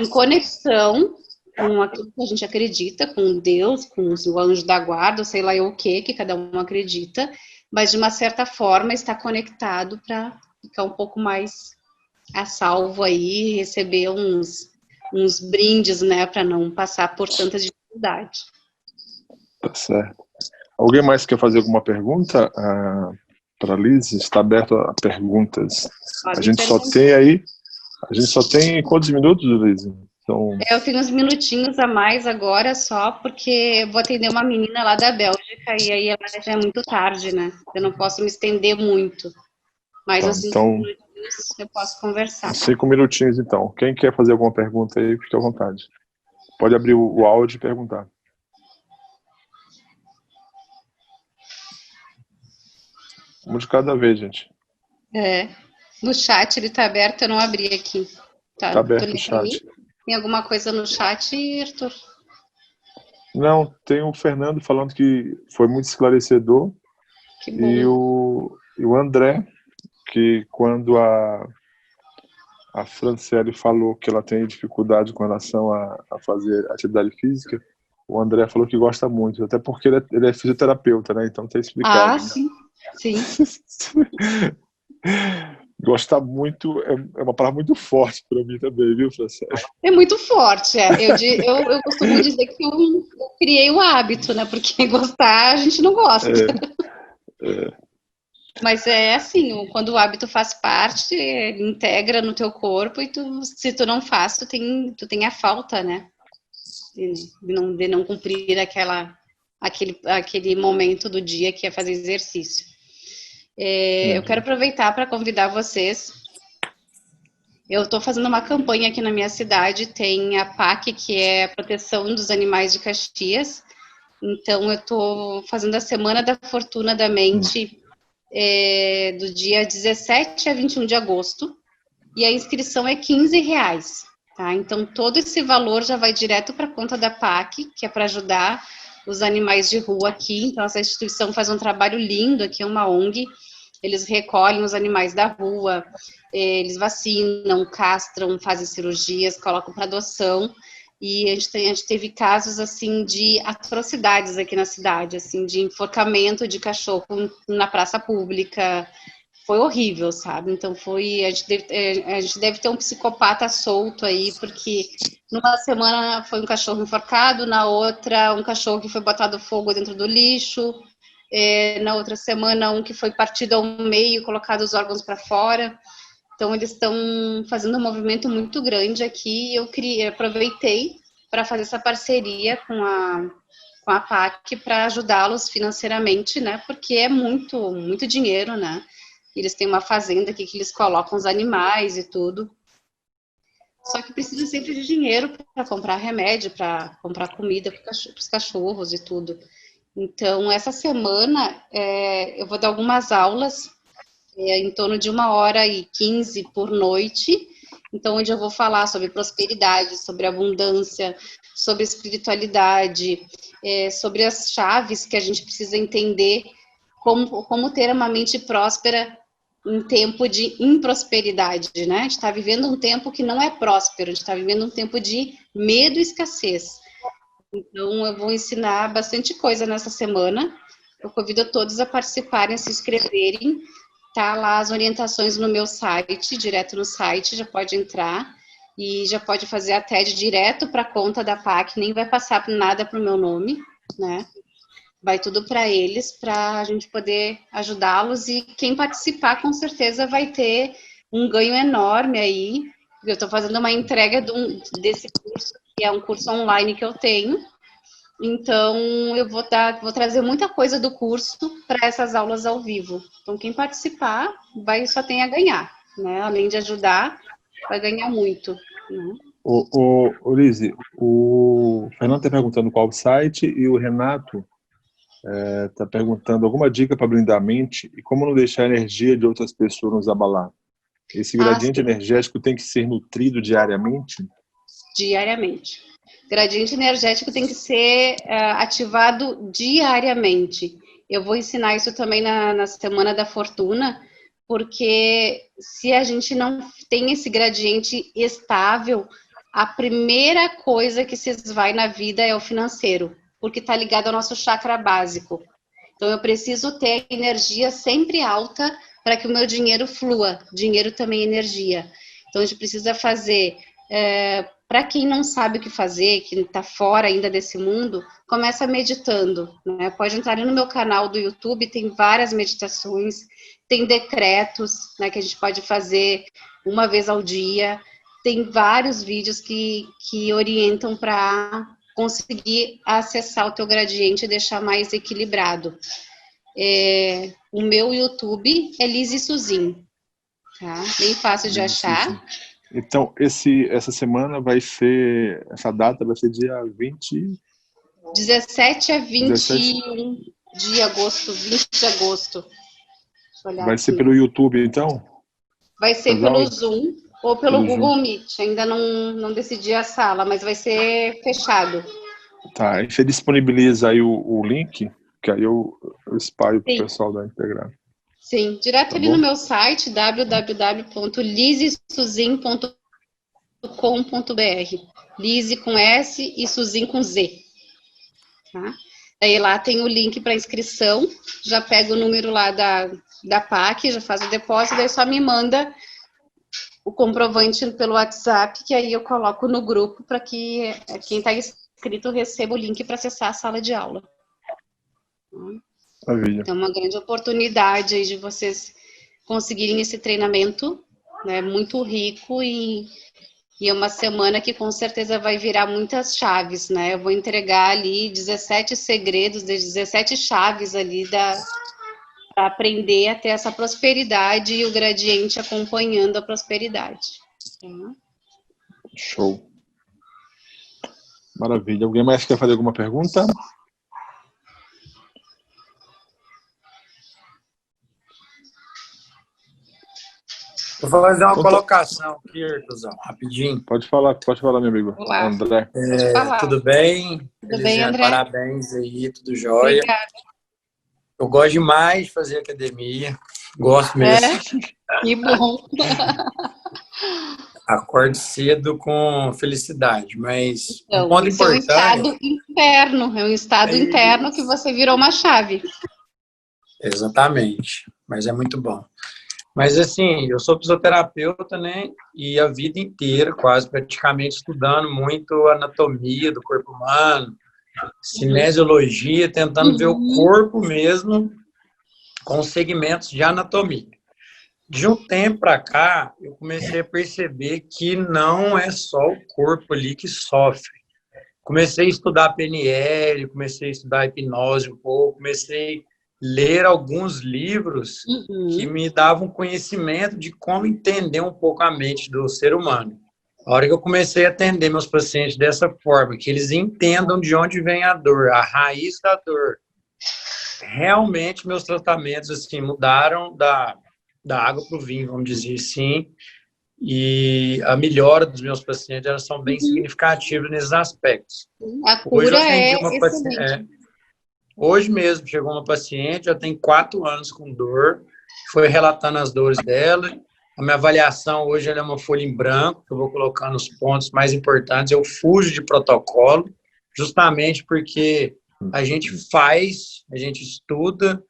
conexão com aquilo que a gente acredita, com Deus, com o anjo da guarda, sei lá o que cada um acredita, mas de uma certa forma está conectado para ficar um pouco mais a salvo aí, receber uns brindes, né, para não passar por tanta dificuldade. Tá certo. Alguém mais quer fazer alguma pergunta para a Liz? Está aberto a perguntas. A gente só tem quantos minutos, Liz? Então... Eu tenho uns minutinhos a mais agora só, porque eu vou atender uma menina lá da Bélgica e aí já é muito tarde, né? Eu não posso me estender muito. Mas tá, uns 5 então, minutinhos eu posso conversar. 5 minutinhos, então. Quem quer fazer alguma pergunta aí, fique à vontade. Pode abrir o áudio e perguntar. Um de cada vez, gente. No chat ele tá aberto, eu não abri aqui. Tá aberto o chat. Tem alguma coisa no chat, Arthur? Não, tem o Fernando falando que foi muito esclarecedor. Que bom. E o André, que quando a Franciele falou que ela tem dificuldade com relação a fazer atividade física, o André falou que gosta muito, até porque ele é fisioterapeuta, né? Então tá explicado. Ah, sim. Sim. Gostar muito é uma palavra muito forte para mim também, viu, Franciele? É muito forte, eu costumo dizer que eu criei o hábito, né? Porque gostar a gente não gosta. Mas é assim, quando o hábito faz parte, ele integra no teu corpo e se tu não faz, tu tem a falta, né? De não cumprir aquele momento do dia que é fazer exercício. Eu quero aproveitar para convidar vocês. Eu estou fazendo uma campanha aqui na minha cidade, tem a PAC, que é a Proteção dos Animais de Caxias. Então, eu estou fazendo a Semana da Fortuna da Mente, do dia 17 a 21 de agosto, e a inscrição é R$15, tá? Então, todo esse valor já vai direto para a conta da PAC, que é para ajudar os animais de rua aqui. Então, essa instituição faz um trabalho lindo, aqui é uma ONG, eles recolhem os animais da rua, eles vacinam, castram, fazem cirurgias, colocam para adoção, e a gente teve casos, assim, de atrocidades aqui na cidade, assim, de enforcamento de cachorro na praça pública. Foi horrível, sabe? Então, a gente deve ter um psicopata solto aí, porque numa semana foi um cachorro enforcado, na outra um cachorro que foi botado fogo dentro do lixo, na outra semana um que foi partido ao meio, colocado os órgãos para fora. Então, eles estão fazendo um movimento muito grande aqui, e eu aproveitei para fazer essa parceria com a PAC para ajudá-los financeiramente, né? Porque é muito, muito dinheiro, né? Eles têm uma fazenda aqui que eles colocam os animais e tudo. Só que precisa sempre de dinheiro para comprar remédio, para comprar comida para os cachorros e tudo. Então, essa semana, eu vou dar algumas aulas, em torno de 1h15 por noite, então, onde eu vou falar sobre prosperidade, sobre abundância, sobre espiritualidade, sobre as chaves que a gente precisa entender, como ter uma mente próspera em tempo de improsperidade, né? A gente está vivendo um tempo que não é próspero, a gente está vivendo um tempo de medo e escassez. Então, eu vou ensinar bastante coisa nessa semana. Eu convido a todos a participarem, a se inscreverem. Tá lá as orientações no meu site, direto no site, já pode entrar e já pode fazer a TED direto para a conta da PAC, nem vai passar nada para o meu nome, né? Vai tudo para eles, para a gente poder ajudá-los, e quem participar com certeza vai ter um ganho enorme aí. Eu estou fazendo uma entrega desse curso, que é um curso online que eu tenho. Então, eu vou trazer muita coisa do curso para essas aulas ao vivo. Então, quem participar só tem a ganhar, né? Além de ajudar, vai ganhar muito. Né? Lise, o Fernando está perguntando qual o site e o Renato está perguntando alguma dica para blindar a mente e como não deixar a energia de outras pessoas nos abalar. Esse gradiente energético tem que ser nutrido diariamente? Diariamente. Gradiente energético tem que ser ativado diariamente. Eu vou ensinar isso também na Semana da Fortuna, porque se a gente não tem esse gradiente estável, a primeira coisa que se esvai na vida é o financeiro, porque está ligado ao nosso chakra básico. Então, eu preciso ter energia sempre alta para que o meu dinheiro flua. Dinheiro também é energia. Então, a gente precisa fazer... para quem não sabe o que fazer, que está fora ainda desse mundo, começa meditando, né? Pode entrar no meu canal do YouTube, tem várias meditações, tem decretos, né, que a gente pode fazer uma vez ao dia, tem vários vídeos que orientam para conseguir acessar o teu gradiente e deixar mais equilibrado. O meu YouTube é Lise Suzin, tá? Bem fácil de achar. Então, essa semana vai ser, essa data vai ser dia 20... 17 a 21 de agosto, 20 de agosto. Vai ser pelo YouTube, então? Vai ser pelo Zoom ou pelo Google Meet. Ainda não decidi a sala, mas vai ser fechado. Tá, aí você disponibiliza aí o link, que aí eu espalho para o pessoal da Integrar. Sim, direto ali no meu site, www.lisesuzin.com.br. Lise com S e Suzin com Z. Tá? Aí lá tem o link para inscrição, já pega o número lá da PAC, já faz o depósito, daí só me manda o comprovante pelo WhatsApp, que aí eu coloco no grupo para que quem está inscrito receba o link para acessar a sala de aula. Maravilha. Então, uma grande oportunidade aí de vocês conseguirem esse treinamento, né, muito rico, e é uma semana que com certeza vai virar muitas chaves, né? Eu vou entregar ali 17 segredos, 17 chaves ali para aprender a ter essa prosperidade e o gradiente acompanhando a prosperidade. Show. Maravilha. Alguém mais quer fazer alguma pergunta? Vou fazer uma colocação aqui, Artuzão, rapidinho. Pode falar, meu amigo. Olá. André. Tudo bem? Tudo bem, André? Parabéns aí, tudo jóia. Obrigada. Eu gosto demais de fazer academia, gosto mesmo. Que bom. Acordo cedo com felicidade, mas então, um ponto importante... É um estado interno que você virou uma chave. Exatamente, mas é muito bom. Mas assim, eu sou fisioterapeuta, né? E a vida inteira, quase praticamente, estudando muito anatomia do corpo humano, cinesiologia, tentando ver o corpo mesmo com segmentos de anatomia. De um tempo para cá, eu comecei a perceber que não é só o corpo ali que sofre. Comecei a estudar PNL, comecei a estudar hipnose um pouco, comecei a ler alguns livros que me davam conhecimento de como entender um pouco a mente do ser humano. A hora que eu comecei a atender meus pacientes dessa forma, que eles entendam de onde vem a dor, a raiz da dor, realmente meus tratamentos assim, mudaram da água para o vinho, vamos dizer assim, e a melhora dos meus pacientes, elas são bem significativas nesses aspectos. A cura Hoje mesmo chegou uma paciente, já tem 4 anos com dor, foi relatando as dores dela. A minha avaliação hoje ela é uma folha em branco, que eu vou colocando os pontos mais importantes. Eu fujo de protocolo, justamente porque a gente estuda,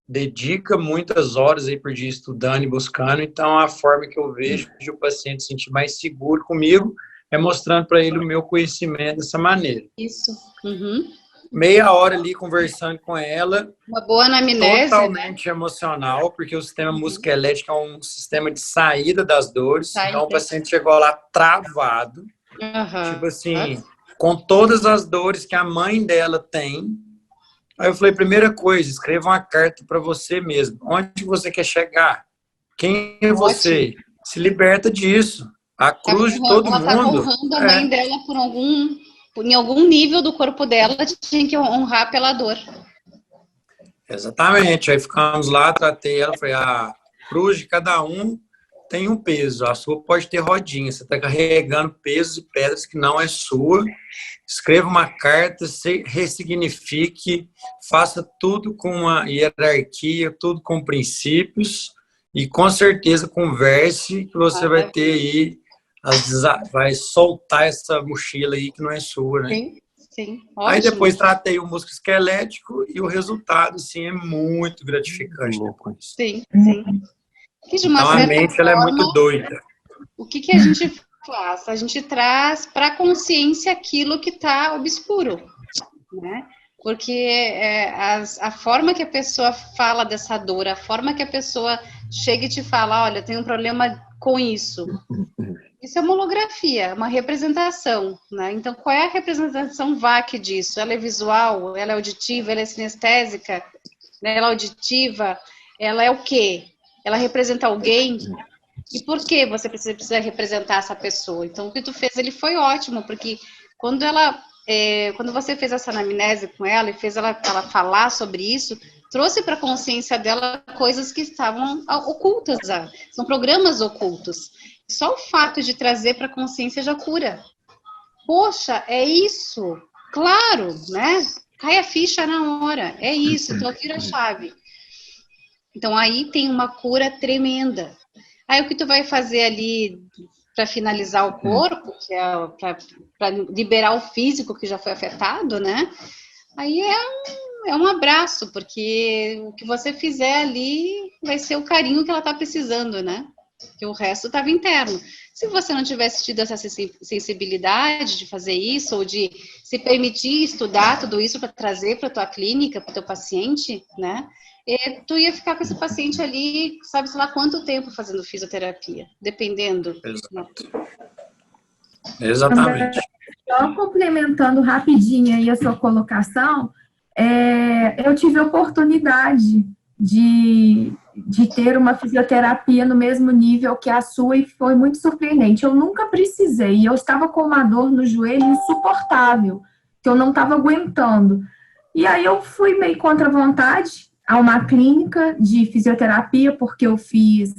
dedica muitas horas aí por dia estudando e buscando. Então, a forma que eu vejo de o paciente se sentir mais seguro comigo é mostrando para ele o meu conhecimento dessa maneira. Isso. Uhum. Meia hora ali conversando com ela. Uma boa anamnese, totalmente emocional, porque o sistema musculoesquelético é um sistema de saída das dores. Então, o paciente chegou lá travado. Tipo assim, com todas as dores que a mãe dela tem. Aí eu falei, primeira coisa, escreva uma carta para você mesmo. Onde você quer chegar? Quem é você? Se liberta disso. A cruz de todo mundo. Ela está honrando a mãe dela em algum nível do corpo dela, tinha que honrar pela dor. Exatamente. Aí ficamos lá, tratei ela, falei, a cruz de cada um tem um peso. A sua pode ter rodinha. Você está carregando pesos e pedras que não é sua. Escreva uma carta, se ressignifique, faça tudo com uma hierarquia, tudo com princípios e com certeza converse que você vai ter aí, vai soltar essa mochila aí que não é sua, né? Sim, sim. Aí depois tratei o músculo esquelético e o resultado, assim, é muito gratificante depois. Sim, sim. Então a mente ela é muito doida. O que a gente faz? A gente traz para a consciência aquilo que está obscuro, né? Porque a forma que a pessoa fala dessa dor, a forma que a pessoa chega e te fala, olha, eu tenho um problema com isso. Isso é uma holografia, uma representação, né? Então, qual é a representação VAC disso? Ela é visual? Ela é auditiva? Ela é sinestésica? Ela é auditiva? Ela é o quê? Ela representa alguém? E por que você precisa representar essa pessoa? Então, o que tu fez, ele foi ótimo, porque quando você fez essa anamnese com ela e fez ela falar sobre isso, trouxe para a consciência dela coisas que estavam ocultas, são programas ocultos. Só o fato de trazer para a consciência já cura. Poxa, é isso? Claro, né? Cai a ficha na hora, é isso, então vira a chave. Então, aí tem uma cura tremenda. Aí, o que tu vai fazer ali para finalizar o corpo, que é para liberar o físico que já foi afetado, né? Aí é um abraço, porque o que você fizer ali vai ser o carinho que ela está precisando, né? Que o resto estava interno. Se você não tivesse tido essa sensibilidade de fazer isso, ou de se permitir estudar tudo isso para trazer para a tua clínica, para o teu paciente, né? Tu ia ficar com esse paciente ali, sabe, sei lá quanto tempo fazendo fisioterapia, dependendo. Exato. Exatamente. Só complementando rapidinho aí a sua colocação, eu tive a oportunidade de ter uma fisioterapia no mesmo nível que a sua e foi muito surpreendente. Eu nunca precisei, eu estava com uma dor no joelho insuportável, que eu não estava aguentando. E aí eu fui meio contra a vontade a uma clínica de fisioterapia, porque eu fiz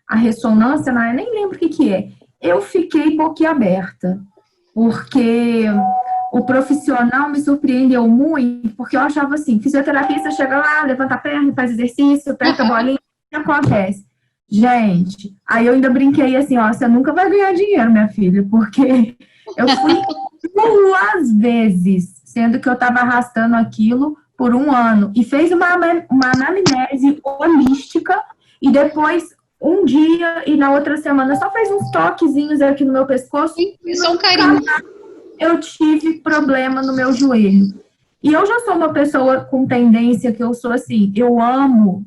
a ressonância, nem lembro o que é. Eu fiquei boquiaberta, porque o profissional me surpreendeu muito, porque eu achava assim, fisioterapia, você chega lá, levanta a perna, faz exercício, aperta a bolinha, o que acontece? Gente, aí eu ainda brinquei assim, você nunca vai ganhar dinheiro, minha filha, porque eu fui 2 vezes, sendo que eu estava arrastando aquilo por 1 ano, e fez uma anamnese holística, e depois, um dia e na outra semana, só fez uns toquezinhos aqui no meu pescoço. Isso é um carinho. Eu tive problema no meu joelho. E eu já sou uma pessoa com tendência que eu sou assim, eu amo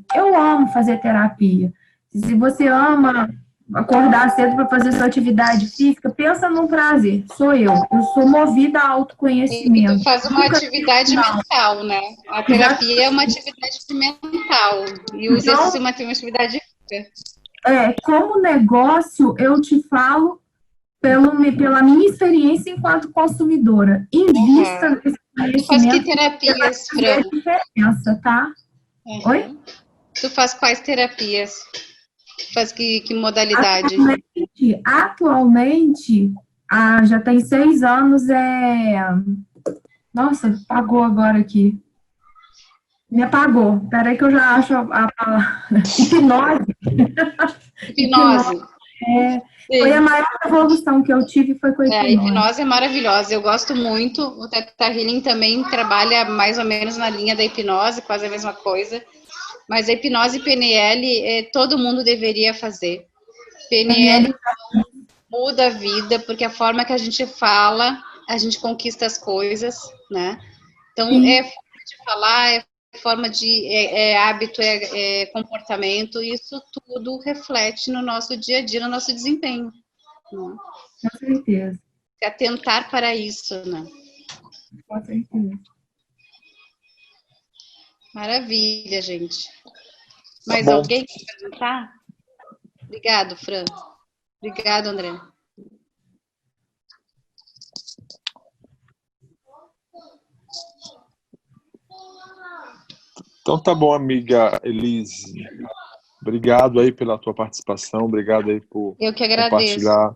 fazer terapia. Se você ama acordar cedo para fazer sua atividade física, pensa num prazer. Sou eu sou movida a autoconhecimento. E tu faz uma atividade mental, né? A terapia é uma atividade mental. E o exercício é uma atividade física. Como negócio, eu te falo pela minha experiência enquanto consumidora. Invista nesse conhecimento. Tu faz que terapias, Fran? Diferença, tá? Oi? Tu faz quais terapias? Tu faz que modalidade? Atualmente já tem 6 anos, Nossa, apagou agora aqui. Me apagou. Peraí que eu já acho a palavra. Hipnose. Hipnose. Foi a maior evolução que eu tive, foi com a hipnose. A hipnose é maravilhosa, eu gosto muito. O Theta Healing também trabalha mais ou menos na linha da hipnose, quase a mesma coisa. Mas a hipnose PNL, todo mundo deveria fazer. PNL muda a vida, porque a forma que a gente fala, a gente conquista as coisas, né? Então, é forma de falar, é forma de hábito, comportamento, isso tudo reflete no nosso dia a dia, no nosso desempenho. Né? Com certeza. Se atentar para isso, né? Com certeza. Maravilha, gente. Mais alguém quer perguntar? Obrigado, Fran. Obrigado, André. Então tá bom, amiga Elise. Obrigado aí pela tua participação, obrigado aí por compartilhar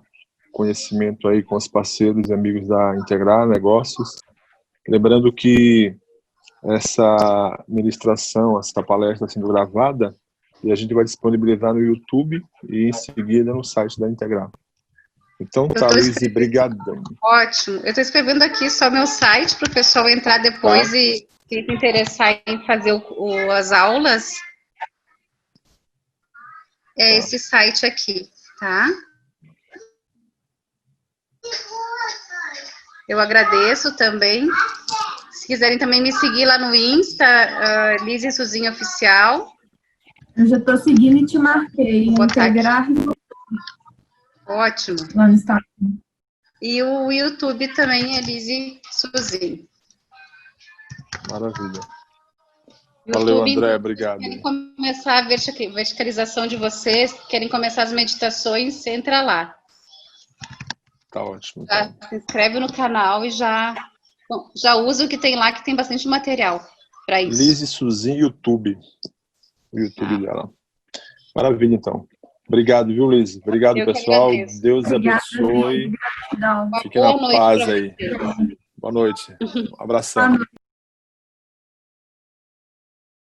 conhecimento aí com os parceiros e amigos da Integrar Negócios. Lembrando que essa ministração, essa palestra está sendo gravada e a gente vai disponibilizar no YouTube e em seguida no site da Integrar. Então tá, Elise, obrigado. Ótimo. Eu estou escrevendo aqui só meu site para o pessoal entrar depois e quem se interessar em fazer as aulas, esse site aqui, tá? Eu agradeço também. Se quiserem também me seguir lá no Insta, Lise Suzinha Oficial. Eu já estou seguindo e te marquei. Integrar. Ótimo. Lá no Instagram. E o YouTube também é Lise Suzinha. Maravilha. Valeu, André, obrigado. Querem começar a verticalização de vocês, querem começar as meditações, entra lá. Tá ótimo. Então. Se inscreve no canal e já usa o que tem lá, que tem bastante material para isso. Lise Suzinha, YouTube. O YouTube dela. Maravilha, então. Obrigado, viu, Lise? Obrigado, pessoal. Deus abençoe. Fiquem na paz aí. Boa noite. Um abração.